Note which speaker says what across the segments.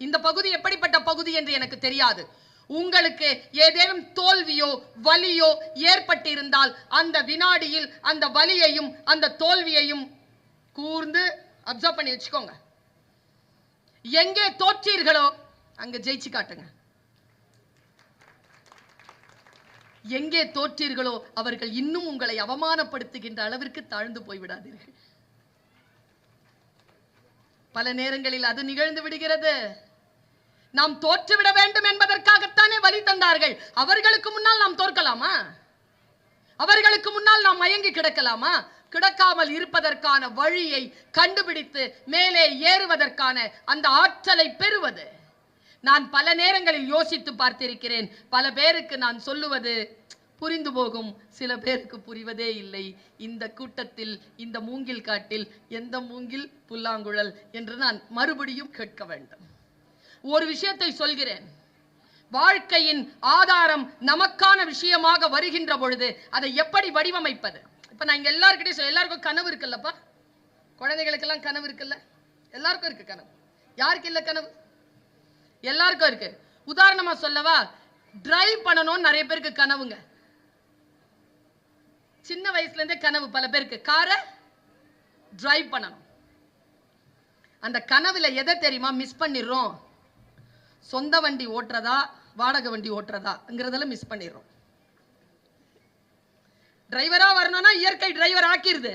Speaker 1: இந்த பகுதி எப்படிப்பட்ட பகுதி என்று எனக்கு தெரியாது. உங்களுக்கு ஏதேனும் தோல்வியோ வலியோ ஏற்பட்டிருந்தால் அந்த வினாடியில் அந்த வலியையும் அந்த தோல்வியையும் கூர்ந்து அப்சர்வ் பண்ணி வச்சுக்கோங்க. எங்கே தோற்றீர்களோ அங்க ஜெயிச்சு காட்டுங்க. எங்கே தோற்றீர்களோ அவர்கள் இன்னும் உங்களை அவமானப்படுத்துகின்ற அளவிற்கு தாழ்ந்து போய்விடாதீர்கள். பல நேரங்களில் அது நிகழ்ந்து விடுகிறது. நாம் தோற்றுவிட வேண்டும் என்பதற்காகத்தானே வழி தந்தார்கள். அவர்களுக்கு முன்னால் நாம் தோற்கலாமா? அவர்களுக்கு முன்னால் நாம் மயங்கி கிடக்கலாமா? கிடக்காமல் இருப்பதற்கான வழியை கண்டுபிடித்து மேலே ஏறுவதற்கான அந்த ஆற்றலை பெறுவது. நான் பல நேரங்களில் யோசித்து பார்த்திருக்கிறேன். பல பேருக்கு நான் சொல்லுவது புரிந்து போகும், சில பேருக்கு புரிவதே இல்லை. இந்த கூட்டத்தில், இந்த மூங்கில் காட்டில் எந்த மூங்கில் புல்லாங்குழல் என்று நான் மறுபடியும் கேட்க வேண்டும். ஒரு விஷயத்தை சொல்கிறேன். வாழ்க்கையின் ஆதாரம் நமக்கான விஷயமாக வருகின்ற பொழுது அதை எப்படி வடிவமைப்பது? இப்ப நான் இங்க எல்லாருக்கிட்டையும் எல்லாருக்கும் கனவு இருக்குல்லப்பா. குழந்தைகளுக்கெல்லாம் கனவு இருக்குல்ல? எல்லாருக்கும் இருக்கு கனவு. யாருக்கு இல்ல கனவு? எல்லாருக்கும் இருக்கு. உதாரணமா சொல்லவா, டிரைவ் பண்ணணும்னு நிறைய பேருக்கு கனவுங்க. சின்ன வயசுல இருந்தே கனவு பல பேருக்கு, காரை டிரைவ் பண்ணணும். அந்த கனவுல எதை தெரியுமா மிஸ் பண்ணிடுறோம்? சொந்த வண்டி ஓட்டுறதா வாடகை வண்டி ஓட்டுறதாங்கிறதுல மிஸ் பண்ணிடுறோம். டிரைவரா வரணும்னா இயற்கை டிரைவர் ஆக்கிருது.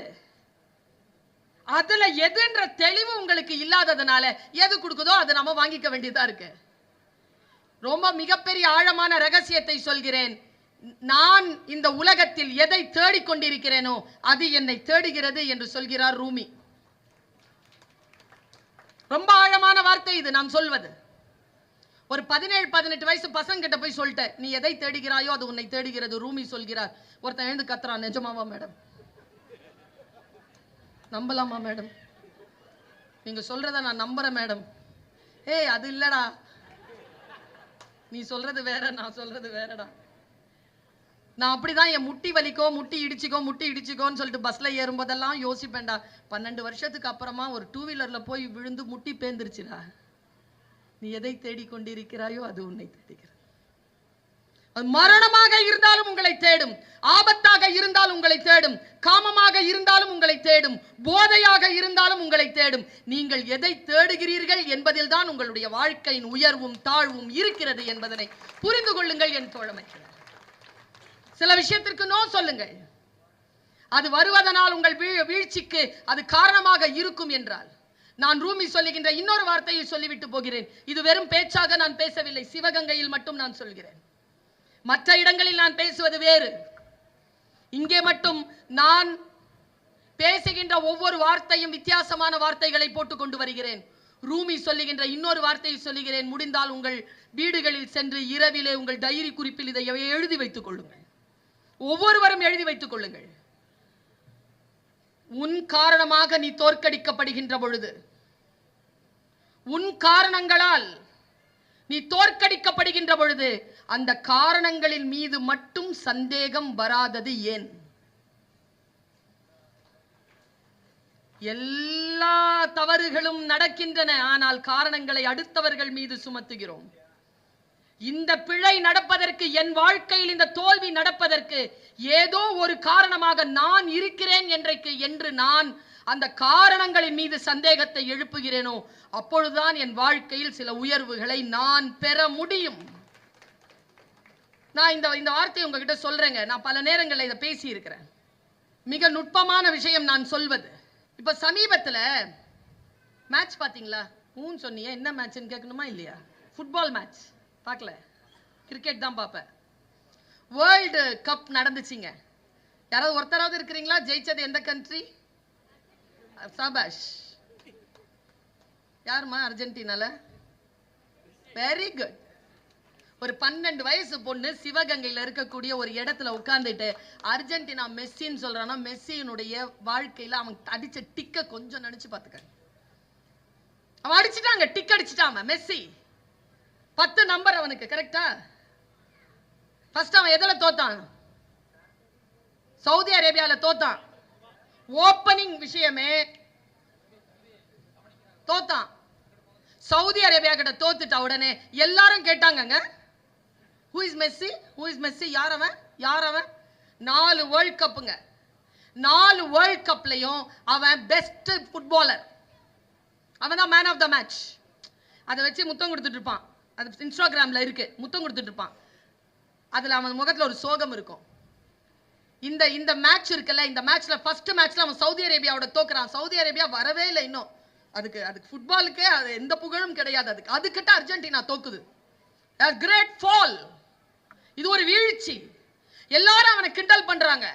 Speaker 1: அதுல எதுன்ற தெளிவு உங்களுக்கு இல்லாததுனால எது கொடுக்குதோ அதை நம்ம வாங்கிக்க வேண்டியதா இருக்கு. ரொம்ப மிகப்பெரிய ஆழமான ரகசியத்தை சொல்கிறேன். நான் இந்த உலகத்தில் எதை தேடிக்கொண்டிருக்கிறேனோ அது என்னை தேடுகிறது என்று சொல்கிறார் ரூமி. ரொம்ப ஆழமான வார்த்தை இது நான் சொல்வது. ஒரு 17-18 வயசு பசங்க கிட்ட போய் சொல்லிட்டேன், நீ எதை தேடுகிறாயோ அது உன்னை தேடுகிறது ரூமி சொல்கிறார். ஒருத்தன் எழுந்து கத்துறான், நிஜமாவா மேடம்? நம்பலாமா மேடம்? நீங்க சொல்றத நான் நம்புறேன் மேடம். ஏய் அது இல்லடா, நீ சொல்றது வேற, நான் சொல்றது வேறடா. நான் அப்படிதான் என் முட்டி வலிக்கோ முட்டி இடிச்சிக்கோன்னு சொல்லிட்டு பஸ்ல ஏறும்போதெல்லாம் யோசிப்பேன்டா, 12 வருஷத்துக்கு அப்புறமா ஒரு 2 வீலர்ல போய் விழுந்து முட்டி பேந்துருச்சுடா. நீ எதை தேடிக்கொண்டிருக்கிறாயோ அது உன்னை தேடுகிறது. அது மரணமாக இருந்தாலும் உங்களை தேடும், ஆபத்தாக இருந்தாலும் உங்களை தேடும், காமமாக இருந்தாலும் உங்களை தேடும், போதையாக இருந்தாலும் உங்களை தேடும். நீங்கள் எதை தேடுகிறீர்கள் என்பதில் தான் உங்களுடைய வாழ்க்கையின் உயர்வும் தாழ்வும் இருக்கிறது என்பதனை புரிந்து கொள்ளுங்கள் என் தோழமை. சில விஷயத்திற்கு நோ சொல்லுங்கள். அது வருவதனால் உங்கள் வீழ்ச்சிக்கு அது காரணமாக இருக்கும் என்றால், நான் ரூமி சொல்லுகின்ற இன்னொரு வார்த்தையை சொல்லிவிட்டு போகிறேன். இது வெறும் பேச்சாக நான் பேசவில்லை, சிவகங்கையில் மட்டும் நான் சொல்கிறேன். மற்ற இடங்களில் நான் பேசுவது வேறு. இங்கே மட்டும் நான் பேசுகின்ற ஒவ்வொரு வார்த்தையும் வித்தியாசமான வார்த்தைகளை போட்டு கொண்டு வருகிறேன். ரூமி சொல்லுகின்ற இன்னொரு வார்த்தையை சொல்லுகிறேன். முடிந்தால் உங்கள் வீடுகளில் சென்று இரவிலே உங்கள் டைரி குறிப்பில் இதை எழுதி வைத்துக் கொள்ளுங்கள். ஒவ்வொருவரும் எழுதி வைத்துக் கொள்ளுங்கள். உன் காரணமாக நீ தோற்கடிக்கப்படுகின்ற பொழுது, உன் காரணங்களால் நீ தோற்கடிக்கப்படுகின்ற பொழுது, அந்த காரணங்களின் மீது மட்டும் சந்தேகம் வராதது ஏன்? எல்லா தவறுகளும் நடக்கின்றன, ஆனால் காரணங்களை அடுத்தவர்கள் மீது சுமத்துகிறோம். இந்த பிழை நடப்பதற்கு, என் வாழ்க்கையில் இந்த தோல்வி நடப்பதற்கு ஏதோ ஒரு காரணமாக நான் இருக்கிறேன் என்று நான் அந்த காரணங்களின் மீது சந்தேகத்தை எழுப்புகிறேனோ அப்பொழுதுதான் என் வாழ்க்கையில் சில உயர்வுகளை நான் பெற முடியும். நான் இந்த வார்த்தையை உங்ககிட்ட சொல்றேங்க. நான் பல நேரங்களில் இதை பேசி இருக்கிறேன். மிக நுட்பமான விஷயம் நான் சொல்வது. இப்ப சமீபத்துல மேட்ச் பாத்தீங்களா? சொன்னீங்க, என்ன மேட்ச்னு கேட்கணுமா இல்லையா? ஃபுட்பால் மேட்ச் பார்க்கல, கிரிக்கெட் தான் பார்ப்பேன். வேர்ல்டு கப் நடந்துச்சுங்க. யாராவது ஒருத்தராவது இருக்கிறீங்களா? ஜெயிச்சது எந்த கண்ட்ரி? சபாஷ். யாருமா? அர்ஜென்டினால. Very good. ஒரு 12 வயசு பொண்ணு சிவகங்கையில் இருக்கக்கூடிய ஒரு இடத்துல உட்கார்ந்துட்டு அர்ஜென்டினா மெஸ்ஸின்னு சொல்றானா, மெஸ்ஸியினுடைய வாழ்க்கையில அவன் அடிச்ச டிக்க கொஞ்சம் நினைச்சு பாத்துக்க. அவன் அடிச்சுட்டாங்க, டிக் அடிச்சுட்டான் மெஸ்ஸி. 10 நம்பர் அவனுக்கு, கரெக்டா? ஃபர்ஸ்ட் அவன் எதுல தோத்தான்? சவுதி அரேபியால தோத்தான். ஓப்பனிங் விஷயமே தோத்தான். சவுதி அரேபியா கிட்ட தோத்துட்ட உடனே எல்லாரும் கேட்டாங்கங்க, who is Messi, who is Messi, யார் அவன், யார் அவன். 4 வேர்ல்ட் கப்புங்க, 4 வேர்ல்ட் கப்லயும் அவன் பெஸ்ட் ஃபுட்பாலர், அவன் தான் மேன் ஆஃப் த மேட்ச். அதை வச்சு முத்தம் கொடுத்துட்டு இருப்பான், அது இன்ஸ்டாகிராம்ல இருக்கு, முத்தம் கொடுத்துட்டு இருப்பான். அதுல அவன் முகத்துல ஒரு சோகம் இருக்கும். இந்த மேட்ச் இருக்குல்ல, இந்த மேட்ச்ல ஃபர்ஸ்ட் மேட்ச்ல அவன் சவுதி அரேபியாவோட தோக்குறான். சவுதி அரேபியா வரவே இல்லை இன்னும், அதுக்கு ஃபுட்பாலுக்கே அது எந்த புகழும் கிடையாது. அதுக்கிட்ட அர்ஜென்டினா தோக்குது. கிரேட் ஃபால், இது ஒரு வீழ்ச்சி. எல்லாரும் அவனை கிண்டல் பண்றாங்க.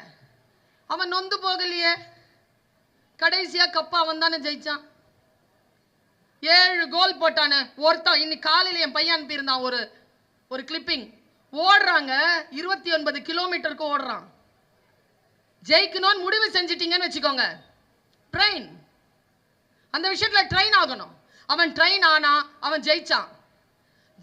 Speaker 1: அவன் நொந்து போகலையே, கடைசியா கப்பா அவன் தானே ஜெயிச்சான். 7 கோல் போட்டானு ஒருத்தன். இன்னைக்கு காலையில் என் பையன் அனுப்பியிருந்தான் ஒரு கிளிப்பிங். ஓடுறாங்க, 29 கிலோமீட்டருக்கு ஓடுறான். ஜெயிக்கணும்னு முடிவு செஞ்சிட்டீங்கன்னு வச்சுக்கோங்க, ட்ரெயின், அந்த விஷயத்துல ட்ரெயின் ஆகணும். அவன் ட்ரெயின் ஆனா, அவன் ஜெயிச்சான்.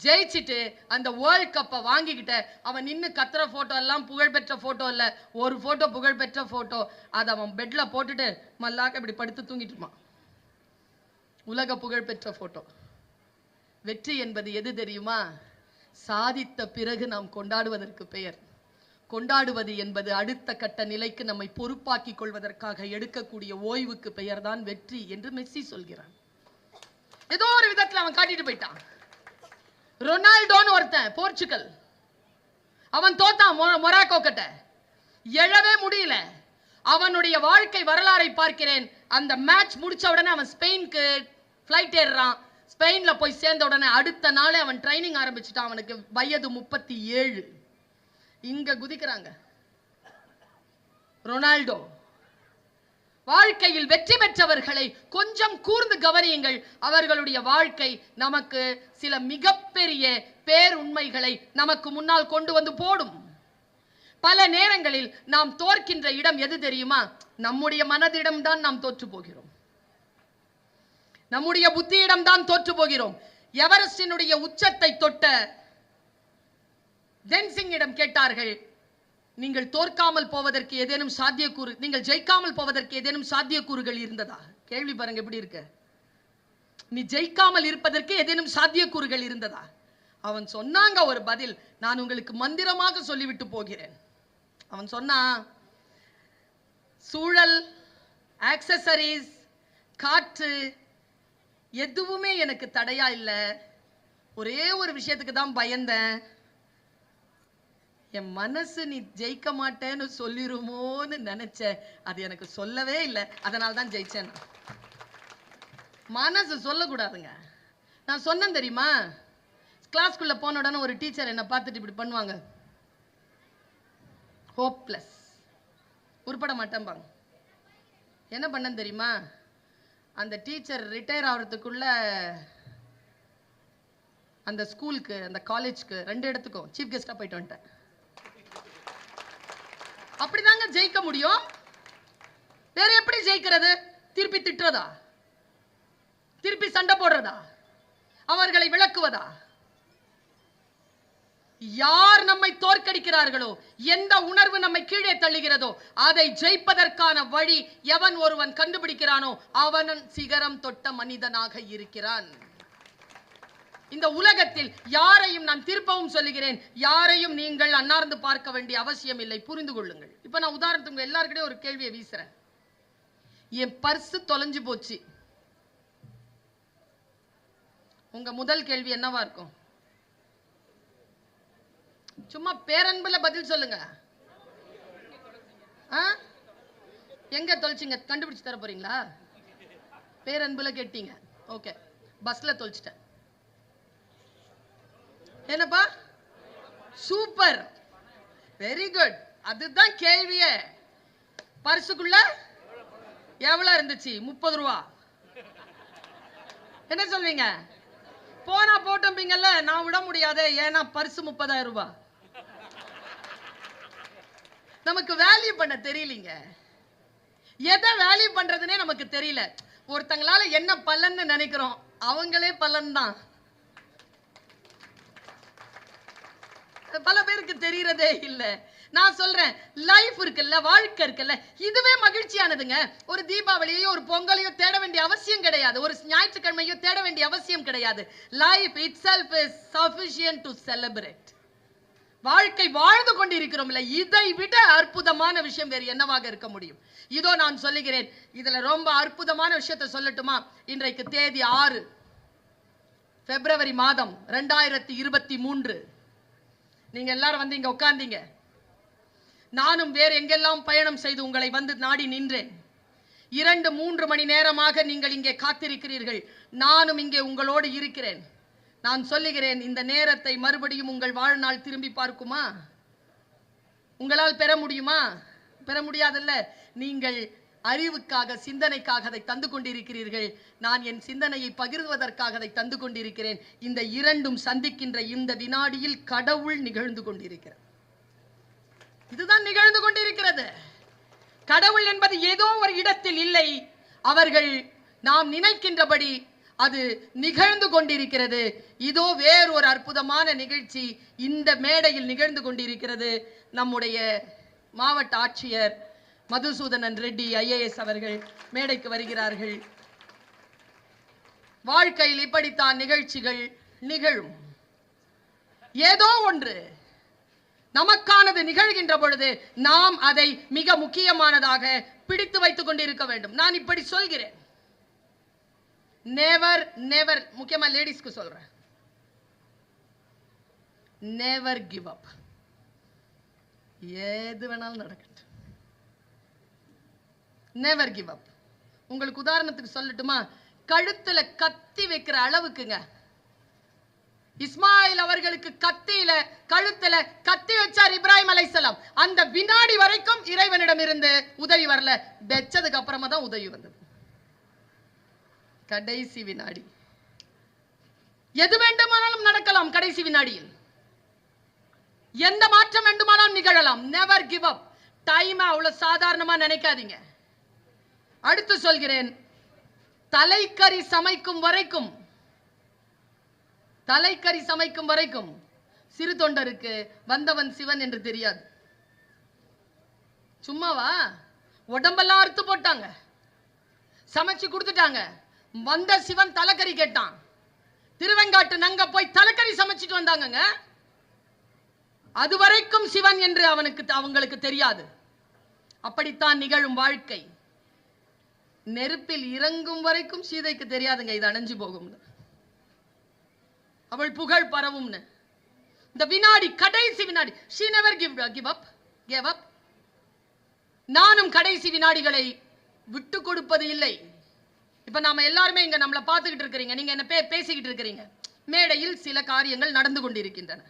Speaker 1: ஜெயிச்சிட்டு அந்த வேர்ல்ட் கப்பை வாங்கிக்கிட்ட அவன் நின்று கத்துற போட்டோ எல்லாம் புகழ்பெற்ற போட்டோ இல்ல, ஒரு போட்டோ புகழ்பெற்ற போட்டோ. அதை அவன் பெட்ல போட்டுட்டு மல்லாக்க இப்படி படுத்து தூங்கிட்டு இருப்பான். உலக புகழ்பெற்ற போட்டோ. வெற்றி என்பது எது தெரியுமா? சாதித்த பிறகு நாம் கொண்டாடுவதற்கு பெயர். கொண்டாடுவது என்பது அடுத்த கட்ட நிலைக்கு நம்மை பொறுப்பாக்கி கொள்வதற்காக எடுக்கக்கூடிய ஓய்வுக்கு பெயர் தான் வெற்றி என்று மெஸ்ஸி சொல்கிறான். ஏதோ ஒரு விதத்தில் அவன் காட்டிட்டு போயிட்டான். ரொனால்டோன்னு ஒருத்தன், போர்ச்சுகல், அவன் தோத்தான் மொராக்கோ கிட்ட, எழவே முடியல. அவனுடைய வாழ்க்கை வரலாறை பார்க்கிறேன். அந்த மேட்ச் முடிச்ச உடனே அவன் ஸ்பெயினுக்கு ஃபிளைட் ஏறுறான். ஸ்பெயின்ல போய் சேர்ந்த உடனே அடுத்த நாளே அவன் ட்ரைனிங் ஆரம்பிச்சுட்டான். அவனுக்கு வயது 37. இங்க குதிக்கிறாங்க. ரொனால்டோ. வாழ்க்கையில் வெற்றி பெற்றவர்களை கொஞ்சம் கூர்ந்து கவனியுங்கள். அவர்களுடைய வாழ்க்கை நமக்கு சில மிகப்பெரிய பேருண்மைகளை நமக்கு முன்னால் கொண்டு வந்து போடும். பல நேரங்களில் நாம் தோற்கின்ற இடம் எது தெரியுமா? நம்முடைய மனதிடம் தான் நாம் தோற்று போகிறோம். நம்முடைய புத்தியிடம் தான் தோற்று போகிறோம். எவரெஸ்டினுடைய உச்சத்தை தொட்ட ஜென்சிங்கிடம் கேட்டார்கள், நீங்கள் தோற்காமல் போவதற்கு ஏதேனும் சாத்தியக்கூறு, நீங்கள் ஜெயிக்காமல் போவதற்கு ஏதேனும் சாத்தியக்கூறுகள் இருந்ததா? கேள்வி பாருங்க எப்படி இருக்கு. நீ ஜெயிக்காமல் இருப்பதற்கு ஏதேனும் சாத்தியக்கூறுகள் இருந்ததா? அவன் சொன்னாங்க ஒரு பதில், நான் உங்களுக்கு மந்திரமாக சொல்லிவிட்டு போகிறேன். அவன் சொன்னா, சூழல், ஆக்சசரிஸ், காற்று எதுவுமே எனக்கு தடையா இல்லை. ஒரே ஒரு விஷயத்துக்கு தான் பயந்தேன். என் மனசு நீ ஜெயிக்க மாட்டேன்னு சொல்லிருமோன்னு நினைச்ச, அது எனக்கு சொல்லவே இல்லை, அதனால தான் ஜெயிச்சேன். மனசு சொல்லக்கூடாதுங்க. நான் சொன்னேன் தெரியுமா, கிளாஸ்க்குள்ள போன உடனே ஒரு டீச்சர் என்னை பார்த்துட்டு இப்படி பண்ணுவாங்க, ஹோப்லெஸ், உருப்பட மாட்டேன்பாங்க. என்ன பண்ணேன் தெரியுமா, அந்த டீச்சர் ரிட்டையர் ஆகிறதுக்குள்ள அந்த ஸ்கூலுக்கு அந்த காலேஜ்க்கு 2 இடத்துக்கும் சீஃப் கெஸ்டா போயிட்டு வந்துட்டேன். அப்படிதாங்க ஜெயிக்க முடியும். வேற எப்படி ஜெயிக்கிறது? திருப்பி திட்டுறதா? திருப்பி சண்டை போடுறதா? அவர்களை விளக்குவதா? யார் நம்மை தோற்கடிக்கிறார்களோ, எந்த உணர்வு நம்மை கீழே தள்ளுகிறதோ, அதை ஜெயிப்பதற்கான வழி எவன் ஒருவன் கண்டுபிடிக்கிறானோ அவன் சிகரம் தொட்ட மனிதனாக இருக்கிறான். இந்த உலகத்தில் யாரையும் நான் திருப்பவும் சொல்லுகிறேன், யாரையும் நீங்கள் அன்னார்ந்து பார்க்க வேண்டிய அவசியம் இல்லை. புரிந்து கொள்ளுங்கள். இப்ப நான் உதாரணத்துக்கு எல்லாருக்கிட்டையும் ஒரு கேள்வியை வீசுறேன். என் பர்ஸ் தொலைஞ்சு போச்சு. உங்க முதல் கேள்வி என்னவா இருக்கும்? சும்மா பேரன்புல பதில் சொல்லுங்க. எங்க தொலைச்சிங்க? கண்டுபிடிச்சு தர போறீங்களா? பேரன்புல கேட்டீங்க. ஓகே, பஸ்ல தொலைச்சிட்டேன். என்னப்பா? Super, very good. அதுதான் கேள்வியே. பர்சுக்குள்ள எவ்வளவு இருந்துச்சு? 30 ரூபா. என்ன சொல்வீங்க? போனா போட்டோம்பீங்கல்ல. நான் விட முடியாது, ஏன்னா பர்சு 30,000 ரூபாய். நமக்கு வேல்யூ பண்ண தெரியலீங்க. எதை வேல்யூ பண்றதுன்னே நமக்கு தெரியல. ஒருத்தங்களால என்ன பலன்னு நினைக்கிறோம், அவங்களே பலன் தான். பல பேருக்கு தெரியறதே இல்லை. நான் சொல்றேன், லைஃப் இருக்குல்ல, வாழ்க்கை இருக்குல்ல, இதுவே மகிழ்ச்சியானதுங்க. ஒரு தீபாவளியோ ஒரு பொங்கலையோ தேட வேண்டிய அவசியம் கிடையாது. ஒரு ஞாயிற்றுக்கிழமையோ தேட வேண்டிய அவசியம் கிடையாது. Life itself is sufficient to celebrate. வாழ்க்கை வாழ்ந்து கொண்டிருக்கிறோம்ல, இதை விட அற்புதமான விஷயம் வேறு என்னவாக இருக்க முடியும்? இதோ நான் சொல்லுகிறேன். இதுல ரொம்ப அற்புதமான விஷயத்தை சொல்லட்டுமா? இன்றைக்கு தேதி 6 பிப்ரவரி மாதம் 2023. நீங்க எல்லாரும் வந்து இங்க உட்கார்ந்தீங்க. நானும் வேறு எங்கெல்லாம் பயணம் செய்து உங்களை வந்து நாடி நின்றேன். 2-3 மணி நேரமாக நீங்கள் இங்கே காத்திருக்கிறீர்கள். நானும் இங்கே உங்களோடு இருக்கிறேன். நான் சொல்லுகிறேன், இந்த நேரத்தை மறுபடியும் உங்கள் வாழ்நாள் திரும்பி பார்க்குமா? உங்களால் பெற முடியுமா? பெற முடியாதல்ல. நீங்கள் அறிவுக்காக, சிந்தனைக்காக அதை தந்து கொண்டிருக்கிறீர்கள். நான் என் சிந்தனையை பகிர்வதற்காக அதை தந்து கொண்டிருக்கிறேன். இந்த இரண்டும் சந்திக்கின்ற இந்த வினாடியில் கடவுள் நிகழ்ந்து கொண்டிருக்கிறது. இதுதான் நிகழ்ந்து கொண்டிருக்கிறது. கடவுள் என்பது ஏதோ ஒரு இடத்தில் இல்லை. அவர்கள் நாம் நினைக்கின்றபடி அது நிகழ்ந்து கொண்டிருக்கிறது. இதோ வேறு ஒரு அற்புதமான நிகழ்ச்சி இந்த மேடையில் நிகழ்ந்து கொண்டிருக்கிறது. நம்முடைய மாவட்ட ஆட்சியர் மதுசூதனன் ரெட்டி IAS அவர்கள் மேடைக்கு வருகிறார்கள். வாழ்க்கையில் இப்படித்தான் நிகழ்ச்சிகள் நிகழும். ஏதோ ஒன்று நமக்கானது நிகழ்கின்ற பொழுது நாம் அதை மிக முக்கியமானதாக பிடித்து வைத்துக் கொண்டிருக்க வேண்டும். நான் இப்படி சொல்கிறேன், நெவர் நெவர், முக்கியமா லேடிஸ்க்கு சொல்றேன், நெவர் கிவ் அப். எது வேணாலும் நடக்கட்டும், நெவர் கிவ் அப். உங்களுக்கு உதாரணத்துக்கு சொல்லட்டுமா? கழுத்துல கத்தி வைக்கிற அளவுக்குங்க, இஸ்மாயில் அவர்களுக்கு கத்தியில கழுத்துல கத்தி வச்சார் இப்ராஹிம் அலைஹிஸ்ஸலாம். அந்த வினாடி வரைக்கும் இறைவனிடம் இருந்து உதவி வரல. வெச்சதுக்கு அப்புறமா தான் உதவி வந்தது. கடைசி வினாடி எது வேண்டுமானாலும் நடக்கலாம். கடைசி வினாடியில் எந்த மாற்றம் வேண்டுமானாலும் நிகழலாம். Never give up. டைம் அவ்வளவு சாதாரணமா நினைக்காதீங்க. அடுத்து சொல்கிறேன், தலைக்கறி சமைக்கும் வரைக்கும், தலைக்கறி சமைக்கும் வரைக்கும் சிறு தொண்டருக்கு வந்தவன் சிவன் என்று தெரியாது. சும்மாவா? உடம்பெல்லாம் அறுத்து போட்டாங்க, சமைச்சு கொடுத்துட்டாங்க. வந்த சிவன் தலைக்கறி கேட்டான். திருவெங்காட்டு நங்க போய் தலைக்கறி சமைச்சிட்டு வந்தாங்க. அது வரைக்கும் சிவன் என்று அவங்களுக்கு தெரியாது. அப்படித்தான் நிகழும் வாழ்க்கை. நெருப்பில் இறங்கும் வரைக்கும் சீதைக்கு தெரியாதுங்க இது அணைஞ்சு போகும், அவள் புகழ் பரவும். இந்த வினாடி, கடைசி வினாடி, she never gave up. நானும் கடைசி வினாடிகளை விட்டு கொடுப்பது இல்லை. இப்ப நாம எல்லாருமே இங்க நம்மள பார்த்துக்கிட்டு இருக்கிறீங்க, நீங்க என்ன பேசிக்கிட்டு இருக்கிறீங்க. மேடையில் சில காரியங்கள் நடந்து கொண்டிருக்கின்றன.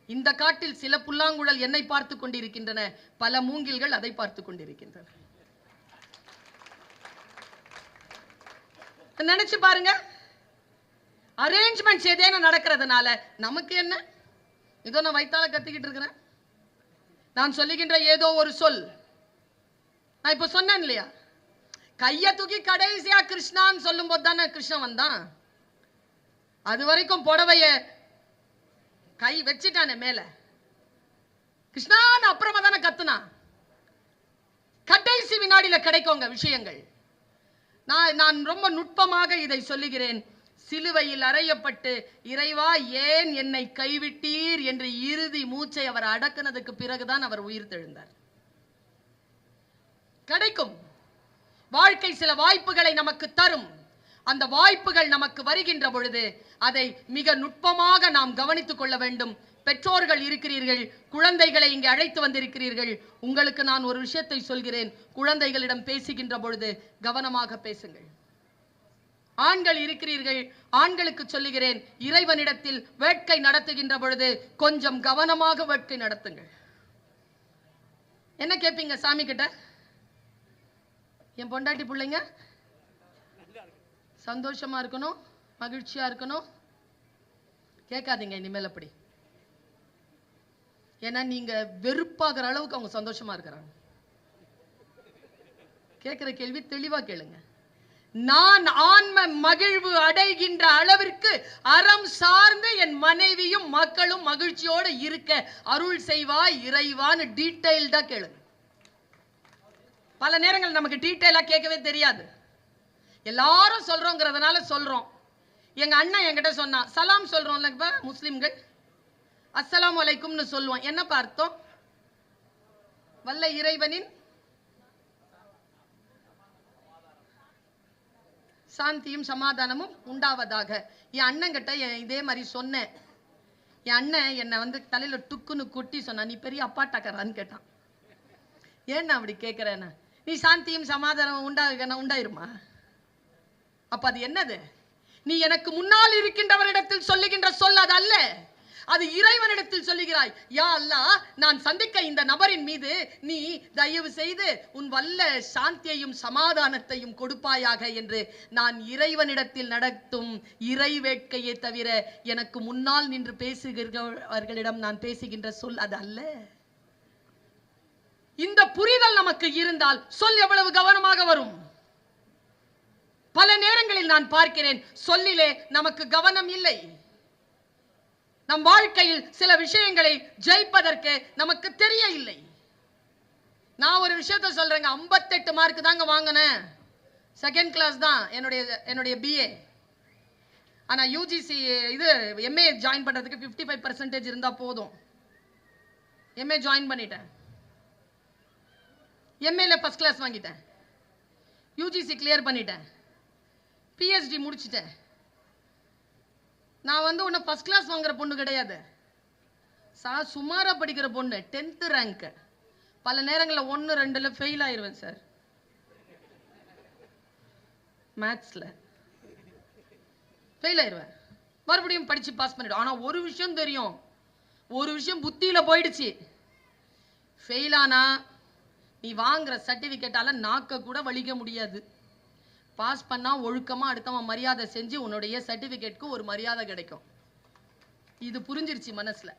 Speaker 1: இந்த காட்டில் சில புல்லாங்குழல் என்னை பார்த்து கொண்டிருக்கின்றன, பல மூங்கில்கள் அதை பார்த்து கொண்டிருக்கின்றன. நினைச்சு பாருங்க. அரேஞ்ச்மெண்ட்ஸ் ஏதேனும் நடக்கிறதுனால நமக்கு என்ன? இதோ நான் வைத்தால கத்திக்கிட்டு இருக்கிறேன். நான் சொல்லுகின்ற ஏதோ ஒரு சொல், நான் இப்ப சொன்னேன் இல்லையா, கைய தூக்கி கடைசியா கிருஷ்ணான்னு சொல்லும் போது தானே கிருஷ்ணன் வந்தான். அது வரைக்கும் புடவைய கை வச்சுட்டானே மேல, கிருஷ்ணான்னு அப்புறமா தானே கத்துனா. கடைசி வினாடியில கிடைக்குங்க விஷயங்கள். நான் ரொம்ப நுட்பமாக இதை சொல்லுகிறேன். சிலுவையில் அறையப்பட்டு இறைவா ஏன் என்னை கைவிட்டீர் என்று இறுதி மூச்சை அவர் அடக்குனதுக்கு பிறகுதான் அவர் உயிர் தெழுந்தார். கிடைக்கும் வாழ்க்கை சில வாய்ப்புகளை நமக்கு தரும். அந்த வாய்ப்புகள் நமக்கு வருகின்ற பொழுது அதை மிக நுட்பமாக நாம் கவனித்துக் கொள்ள வேண்டும். பெற்றோர்கள் இருக்கிறீர்கள், குழந்தைகளை இங்கே அழைத்து வந்திருக்கிறீர்கள். உங்களுக்கு நான் ஒரு விஷயத்தை சொல்கிறேன், குழந்தைகளிடம் பேசுகின்ற பொழுது கவனமாக பேசுங்கள். ஆண்கள் இருக்கிறீர்கள், ஆண்களுக்கு சொல்லுகிறேன், இறைவனிடத்தில் வேட்கை நடத்துகின்ற பொழுது கொஞ்சம் கவனமாக வேட்கை நடத்துங்கள். என்ன கேட்பீங்க சாமி கிட்ட? என் பொண்டாட்டி பிள்ளைங்க சந்தோஷமா இருக்கணும், மகிழ்ச்சியா இருக்கணும். கேட்காதீங்க இனிமேல் அப்படி. ஏன்னா நீங்க வெறுப்பாகிற அளவுக்கு அவங்க சந்தோஷமா இருக்கிறாங்க. கேட்கிற கேள்வி தெளிவா கேளுங்க. நான் ஆன்ம மகிழ்வு அடைகின்ற அளவிற்கு அறம் சார்ந்து என் மனைவியும் மக்களும் மகிழ்ச்சியோடு இருக்க அருள் செய்வாய் இறைவான்னு டீடைல்டா கேளு. பல நேரங்கள் நமக்கு டீடைலா கேட்கவே தெரியாது, எல்லாரும் சொல்றோங்கிறதுனால சொல்றோம். எங்க அண்ணன் என்கிட்ட சொன்னா, சலாம் சொல்றோம்ல முஸ்லிம்கள், அஸ்ஸலாமு அலைக்கும்னு சொல்லுவோம். என்னப்பா அர்த்தம்? வல்ல இறைவனின் சாந்தியும் சமாதானமும் உண்டாவதாக. என் அண்ணன் கிட்ட இதே மாதிரி சொன்னேன். என் அண்ணன் என்னை வந்து தலையில டுக்குன்னு கொட்டி சொன்னா, நீ பெரிய அப்பாட்டாக்கறான்னு கேட்டான். ஏன்னா அப்படி கேட்கிறேன்னா, நீ சாந்தியும் சமாதானமும் உண்டாயிருமா? அப்ப அது என்னது? நீ எனக்கு முன்னால் இருக்கின்றவரிடத்தில் சொல்லுகின்ற சொல் அது அல்ல, அது இறைவனிடத்தில் சொல்லுகிறாய். யா அல்லாஹ், நான் சந்திக்க இந்த நபரின் மீது நீ தயவு செய்து உன் வல்ல சாந்தியையும் சமாதானத்தையும் கொடுப்பாயாக என்று நான் இறைவனிடத்தில் நடத்தும் இறை வேட்கையை தவிர எனக்கு முன்னால் நின்று பேசுகிறவர்களிடம் நான் பேசுகின்ற சொல் அது அல்ல. இந்த புரிதல் நமக்கு இருந்தால் சொல் எவ்வளவு கவனமாக வரும். பல நேரங்களில் நான் பார்க்கிறேன், சொல்லிலே நமக்கு கவனம் இல்லை. நம் வாழ்க்கையில் சில விஷயங்களை ஜெயிப்பதற்கு நமக்கு தெரிய இல்லை. நான் ஒரு விஷயத்தை சொல்றேங்க, 58 மார்க் தாங்க வாங்கினேன், செகண்ட் கிளாஸ் தான் என்னுடைய பிஏ. ஆனா யூஜிசி இது எம்ஏ ஜாயின் பண்றதுக்கு 55% இருந்தா போதும். எம்ஏ ஜாயின் பண்ணிட்டேன், எம்ஏல ஃபர்ஸ்ட் கிளாஸ் வாங்கிட்டேன், யூஜிசி கிளியர் பண்ணிட்டேன், பிஹெச்டி முடிச்சிட்டேன். நான் வந்து உன்னை ஃபர்ஸ்ட் கிளாஸ் வாங்குற பொண்ணு கிடையாது, சுமாரா படிக்கிற பொண்ணு, 10th ரேங்க். பல நேரங்களில் 1, 2ல ஃபெயில் ஆயிருவேன் சார், மேத்ஸ்ல ஃபெயில் ஆயிருவேன், மறுபடியும் படிச்சு பாஸ் பண்ணிடுவேன். ஆனா ஒரு விஷயம் தெரியும், ஒரு விஷயம் புத்தியில போயிடுச்சு, ஃபெயில் ஆனா நீ வாங்குற சர்டிபிகேட்டால நாக்க கூட வலிக்க முடியாது. பாஸ் பண்ணா ஒழுக்கமா அடுத்தவன் மரியாதை செஞ்சு உன்னுடைய சர்டிபிகேட்க்கு ஒரு மரியாதை கிடைக்கும். இது புரிஞ்சிருச்சு மனசுல.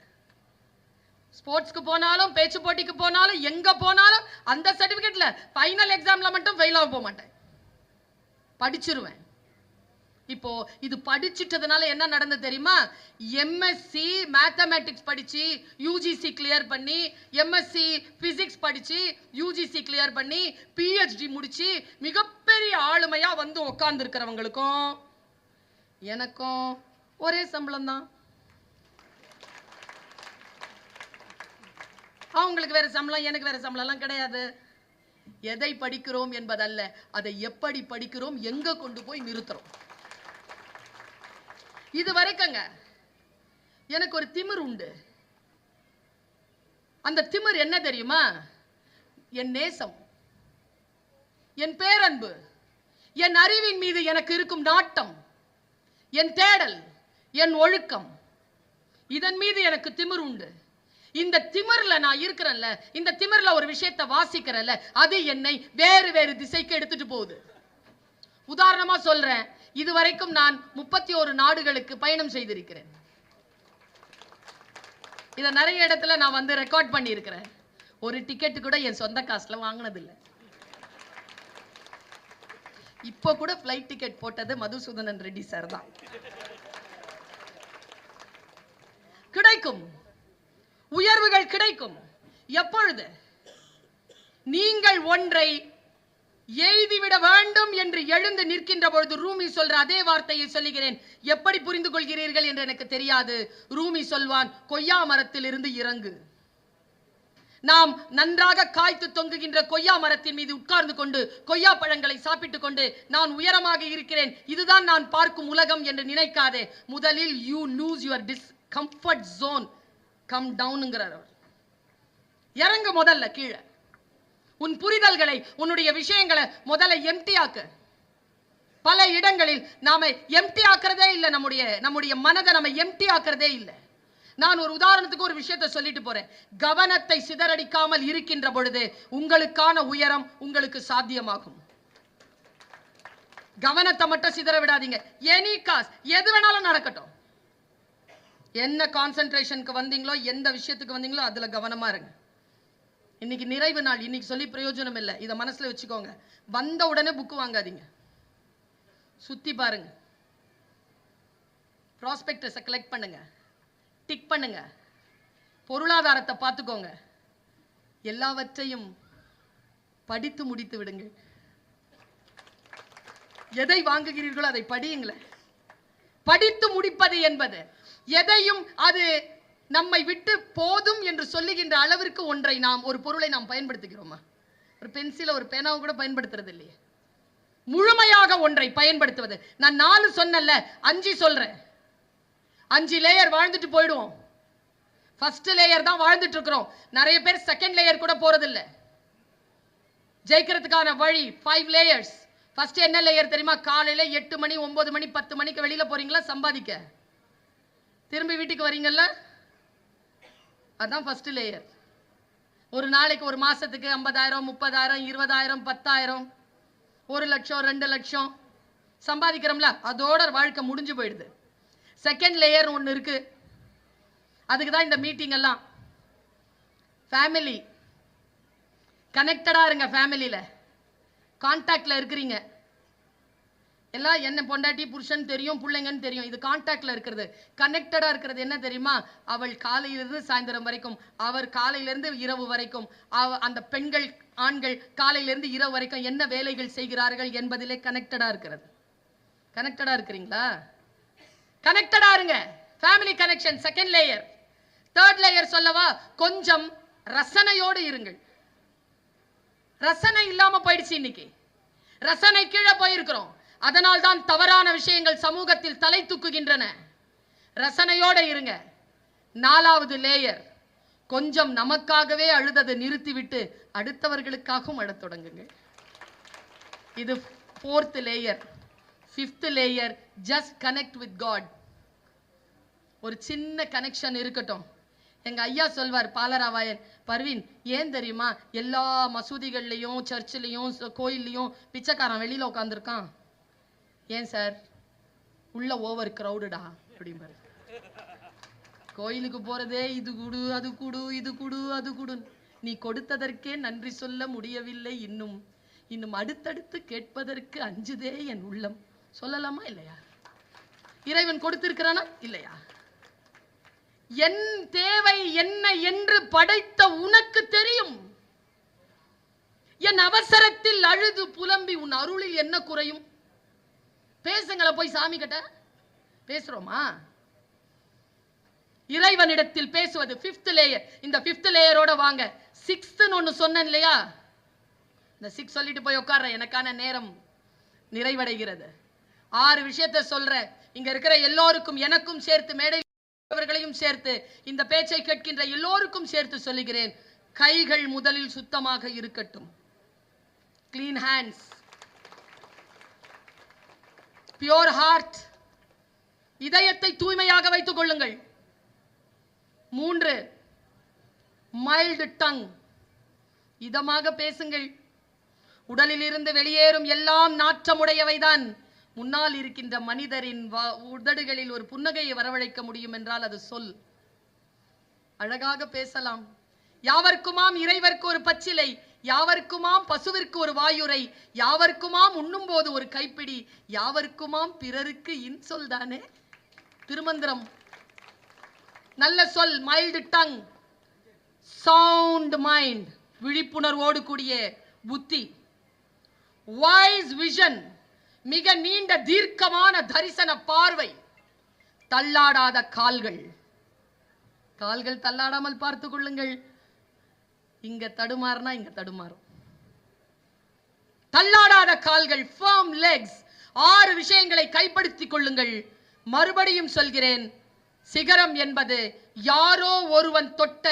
Speaker 1: ஸ்போர்ட்ஸ்க்கு போனாலும் பேச்சு போட்டிக்கு போனாலும் எங்க போனாலும் அந்த சர்டிபிகேட்ல ஃபைனல் எக்ஸாம்ல மட்டும் ஃபெயில் ஆக போக மாட்டேன், படிச்சிருவேன். இப்போ இது படிச்சிட்டதுனால என்ன நடந்தது தெரியுமா? எம்எஸ்சி மேத்தமேட்டிக்ஸ் படிச்சு யூஜிசி கிளியர் பண்ணி, எம்எஸ்சி பிசிக்ஸ் படிச்சு யூஜிசி கிளியர் பண்ணி, பிஹெச்டி முடிச்சு மிகப்பெரிய ஆளுமையா வந்து உட்கார்ந்து இருக்கிறவங்களுக்கும் எனக்கும் ஒரே சம்பளம் தான். அவங்களுக்கு வேற சம்பளம், எனக்கு வேற சம்பளம் எல்லாம் கிடையாது. எதை படிக்கிறோம் என்பதல்ல, அதை எப்படி படிக்கிறோம், எங்க கொண்டு போய் நிறுத்துறோம். இது வரைக்குங்க எனக்கு ஒரு திமிர் உண்டு. அந்த திமிர் என்ன தெரியுமா? என் நேசம், என் பேரன்பு, என் அறிவின் மீது எனக்கு இருக்கும் நாட்டம், என் தேடல், என் ஒழுக்கம், இதன் மீது எனக்கு திமிர் உண்டு. இந்த திமிர்ல நான் இருக்கிறேன்ல, இந்த திமிர்ல ஒரு விஷயத்தை வாசிக்கிறேன்ல, அது என்னை வேறு வேறு திசைக்கு எடுத்துட்டு போகுது. உதாரணமா சொல்றேன், இதுவரைக்கும் நான் 31 நாடுகளுக்கு பயணம் செய்திருக்கிறேன். இத நிறைய இடத்துல நான் வந்து ரெக்கார்ட் பண்ணி இருக்கிறேன். ஒரு டிக்கெட் கூட என் சொந்த காசுல வாங்கினது இல்லை. இப்போ கூட ஃப்ளைட் டிக்கெட் போட்டது மதுசூதனன் ரெட்டி சார் தான். கிடைக்கும், உயர்வுகள் கிடைக்கும். எப்பொழுது நீங்கள் ஒன்றை எய்திவிட வேண்டும் என்று எழுந்து நிற்கின்ற பொழுது, ரூமி சொல்ற அதே வார்த்தையை சொல்லுகிறேன், எப்படி புரிந்து கொள்கிறீர்கள் என்று எனக்கு தெரியாது. ரூமி சொல்வான், கொய்யா மரத்தில் இருந்து இறங்கு. நாம் நன்றாக காய்த்து தொங்குகின்ற கொய்யா மரத்தின் மீது உட்கார்ந்து கொண்டு கொய்யா பழங்களை சாப்பிட்டுக் கொண்டு நான் உயரமாக இருக்கிறேன், இதுதான் நான் பார்க்கும் உலகம் என்று நினைக்காதே. முதலில் you lose your discomfort zone, come டவுன்ங்கிறார். இறங்கு முதல்ல கீழே. உன் புரிதல்களை, உன்னுடைய விஷயங்களை முதல்ல எம்டி ஆக்கு. பல இடங்களில் நாம எம்டி ஆக்குறதே இல்லை, நம்முடைய மனதை நம்ம எம்டி ஆக்குறதே இல்லை. நான் ஒரு உதாரணத்துக்கு ஒரு விஷயத்தை சொல்லிட்டு போறேன். கவனத்தை சிதறடிக்காமல் இருக்கின்ற பொழுது உங்களுக்கான உயரம் உங்களுக்கு சாத்தியமாகும். கவனத்தை மட்டும் சிதற விடாதீங்க. எனி காஸ், எது வேணாலும் நடக்கட்டும். என்ன கான்சென்ட்ரேஷனுக்கு வந்தீங்களோ, எந்த விஷயத்துக்கு வந்தீங்களோ அதுல கவனமா இருங்க. இன்னைக்கு நிறைவு நாள், இன்னைக்கு சொல்லி பிரயோஜனம் இல்லை, இதை மனசுல வச்சுக்கோங்க. வந்த உடனே புக்கு வாங்காதீங்க. சுத்தி பாருங்க, ப்ராஸ்பெக்டஸை கலெக்ட் பண்ணுங்க, டிக் பண்ணுங்க, பொருளாதாரத்தை பார்த்துக்கோங்க, எல்லாவற்றையும் படித்து முடித்து விடுங்கள். எதை வாங்குகிறீர்களோ அதை படியுங்களேன். படித்து முடிப்பது என்பது எதையும் அது நம்மை விட்டு போதும் என்று சொல்லுகின்ற அளவிற்கு ஒன்றை நாம் ஒரு பொருளை நாம் பயன்படுத்துகிறோமா? ஒரு பென்சில ஒரு பேனாவை கூட பயன்படுத்துறது இல்லையே. முழுமையாக ஒன்றை பயன்படுத்துவது. நான் 4 சொன்னல, 5 சொல்றேன். 5 லேயர் வாழ்ந்துட்டு போயிடுவோம். ஃபர்ஸ்ட் லேயர் தான் வாழ்ந்துட்டு இருக்கிறோம். நிறைய பேர் செகண்ட் லேயர் கூட போறது இல்லை. ஜெயிக்கிறதுக்கான வழி 5 லேயர்ஸ். ஃபர்ஸ்ட் என்ன லேயர் தெரியுமா? காலையில 8 மணி 9 மணி 10 மணிக்கு வெளியில போறீங்களா சம்பாதிக்க, திரும்பி வீட்டுக்கு வரீங்கல்ல, அதான் ஃபர்ஸ்ட் லேயர். ஒரு நாளைக்கு ஒரு மாசத்துக்கு 50,000 30,000 20,000 10,000 1 லட்சம் 2 லட்சம் சம்பாதிக்கிறோம்ல, அதோட வாழ்க்கை முடிஞ்சு போயிடுது. செகண்ட் லேயர் ஒன்று இருக்கு. அதுக்கு தான் இந்த மீட்டிங் எல்லாம். ஃபேமிலி கனெக்டடா இருங்க. ஃபேமிலியில கான்டாக்ட்ல இருக்கிறீங்க. எல்லாம் என்ன பொண்டாட்டி புருஷன் தெரியும், பிள்ளைங்கன்னு தெரியும். இது கான்டாக்ட்ல இருக்கிறது, கனெக்டடா இருக்கிறது. என்ன தெரியுமா? அவள் காலையிலிருந்து சாயந்தரம் வரைக்கும், அவர் காலையிலிருந்து இரவு வரைக்கும், அந்த பெண்கள் ஆண்கள் காலையிலிருந்து இரவு வரைக்கும் என்ன வேலைகள் செய்கிறார்கள் என்பதிலே கனெக்டடா இருக்கிறது. கனெக்டடா இருக்கிறீங்களா? கனெக்டடா இருங்க. Family connection second layer. Third layer சொல்லவா? கொஞ்சம் ரசனையோடு இருங்கள். ரசனை இல்லாம போயிடுச்சு இன்னைக்கு. ரசனை கீழே போயிருக்கிறோம். அதனால் தான் தவறான விஷயங்கள் சமூகத்தில் தலை தூக்குகின்றன. ரசனையோட இருங்க. 4வது லேயர், கொஞ்சம் நமக்காகவே அழுததை நிறுத்திவிட்டு அடுத்தவர்களுக்காகவும் அழத் தொடங்குங்க. இது 4th layer. 5th layer, just connect with God. ஒரு சின்ன கனெக்ஷன் இருக்கட்டும். எங்க ஐயா சொல்வார் பாலராவாயன், பர்வீன் ஏன் தெரியுமா எல்லா மசூதிகள்லையும் சர்ச்சிலையும் கோயில்லையும் பிச்சைக்காரன் வெளியில உட்காந்துருக்கான்? ஏன் சார்? உள்ள ஓவர் கிரௌடடா அப்படிம்பாரு. கோயிலுக்கு போறதே இது குடு அது குடு இது குடு அது குடு. நீ கொடுத்ததற்கே நன்றி சொல்ல முடியவில்லை, இன்னும் இன்னும் அடுத்தடுத்து கேட்பதற்கு அஞ்சுதே என் உள்ளம். சொல்லலாமா இல்லையா? இறைவன் கொடுத்திருக்கிறானா இல்லையா? என் தேவை என்ன என்று படைத்த உனக்கு தெரியும். என் அவசரத்தில் அழுது புலம்பி உன் அருளில் என்ன குறையும்? பேசுங்கள போய் சாமி கிட்ட. பேசுறோமா? இறைவனிடத்தில் பேசுவது 5th லேயர். இந்த 5th லேயரோட வாங்க. 6th ஒன்னு சொன்னேன் இல்லையா? இந்த 6 சொல்லிட்டு போய் உட்கார்ற, எனக்கான நேரம் நிறைவடைகிறது. 6 விஷயத்தை சொல்றேன். இங்க இருக்கிற எல்லோருக்கும், எனக்கும் சேர்த்து, மேடை அவர்களையும் சேர்த்து, இந்த பேச்சை கேட்கின்ற எல்லோருக்கும் சேர்த்து சொல்லுகிறேன். கைகள் முதலில் சுத்தமாக இருக்கட்டும். Clean hands, pure heart. இதயத்தை தூய்மையாக வைத்துக் கொள்ளுங்கள். 3, மைல்டு டங். இதமாக பேசுங்கள். உடலில் இருந்து வெளியேறும் எல்லாம் நாற்றமுடையவைதான். முன்னால் இருக்கின்ற மனிதரின் உதடுகளில் ஒரு புன்னகையை வரவழைக்க முடியும் என்றால் அது சொல். அழகாக பேசலாம். யாவர்க்குமாம் இறைவர்க்கு ஒரு பச்சிலை, யாவர்க்குமாம் பசுவிற்கு ஒரு வாயுரை, யாவர்க்குமாம் உண்ணும் போது ஒரு கைப்பிடி, யாவர்க்குமாம் பிறருக்கு இன்சொல் தானே திருமந்திரம். நல்ல சொல், மைல்டு டங், சவுண்ட் மைண்ட், விழிப்புணர்வோடு கூடிய புத்தி, வைஸ் விஷன், மிக நீண்ட தீர்க்கமான தரிசன பார்வை, தள்ளாடாத கால்கள். கால்கள் தள்ளாடாமல் பார்த்துக் கொள்ளுங்கள். இங்க தடுமாறினா இங்க தடுமாறும். தள்ளாடாத கால்கள், firm legs. 6 விஷயங்களை கைப்படுத்திக் கொள்ளுங்கள். மறுபடியும் சொல்கிறேன், சிகரம் என்பது யாரோ ஒருவன் தொட்ட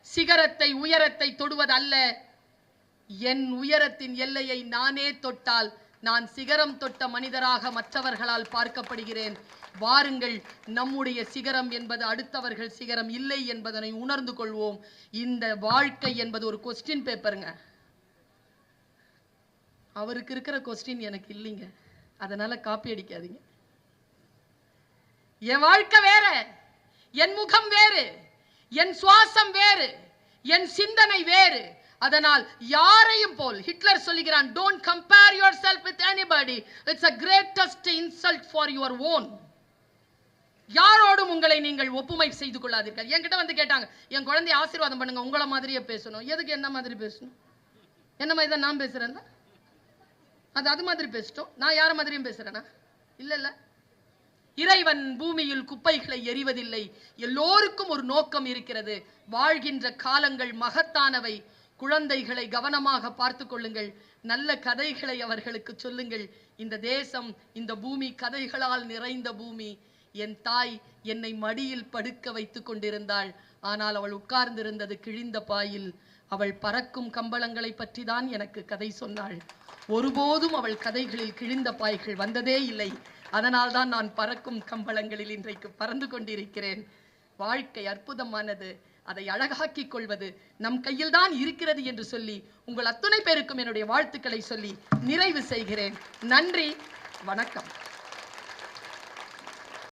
Speaker 1: சிகரத்தை, உயரத்தை தொடுவது அல்ல. என் உயரத்தின் எல்லையை நானே தொட்டால் நான் சிகரம் தொட்ட மனிதராக மற்றவர்களால் பார்க்கப்படுகிறேன். வாருங்கள், நம்முடைய சிகரம் என்பது அடுத்தவர்கள் சிகரம் இல்லை என்பதனை உணர்ந்து கொள்வோம். இந்த வாழ்க்கை என்பது ஒரு கொஸ்டின் பேப்பருங்க. அவருக்கு இருக்கிற கொஸ்டின் எனக்கு இல்லைங்க, அதனால காப்பி அடிக்காதீங்க. என் வாழ்க்கை வேற, என் முகம் வேறு, என் சுவாசம் வேறு, என் சிந்தனை வேறு. அதனால் யாரையும் போல் ஹிட்லர் சொல்லுகிறான், don't compare yourself with anybody, it's a greatest insult for your own. யாரோடும் உங்களை நீங்கள் ஒப்புமை செய்து கொள்ளாதீர்கள். என்கிட்ட வந்து கேட்டாங்க, என் குழந்தைய ஆசீர்வாதம் பண்ணுங்க, உங்களை மாதிரியே பேசணும். எதுக்கு என்ன மாதிரி பேசணும்? என்ன மாதிரி தான் நான் பேசுறேன்னா அது மாதிரி பேசிட்டோம். நான் யார மாதிரியும் பேசுறேனா? இல்ல. இறைவன் பூமியில் குப்பைகளை எறிவதில்லை. எல்லோருக்கும் ஒரு நோக்கம் இருக்கிறது. வாழ்கின்ற காலங்கள் மகத்தானவை. குழந்தைகளை கவனமாக பார்த்து கொள்ளுங்கள். நல்ல கதைகளை அவர்களுக்கு சொல்லுங்கள். இந்த தேசம், இந்த பூமி கதைகளால் நிறைந்த பூமி. என் தாய் என்னை மடியில் படுக்க வைத்துக் கொண்டிருந்தாள். ஆனால் அவள் உட்கார்ந்திருந்தது கிழிந்த பாயில். அவள் பறக்கும் கம்பளங்களை பற்றி தான் எனக்கு கதை சொன்னாள். ஒருபோதும் அவள் கதைகளில் கிழிந்த பாய்கள் வந்ததே இல்லை. அதனால் தான் நான் பறக்கும் கம்பளங்களில் இன்றைக்கு பறந்து கொண்டிருக்கிறேன். வாழ்க்கை அற்புதமானது. அதை அழகாக்கிக் கொள்வது நம் கையில் தான் இருக்கிறது என்று சொல்லி உங்கள் அத்தனை பேருக்கும் என்னுடைய வாழ்த்துக்களை சொல்லி நிறைவு செய்கிறேன். நன்றி, வணக்கம்.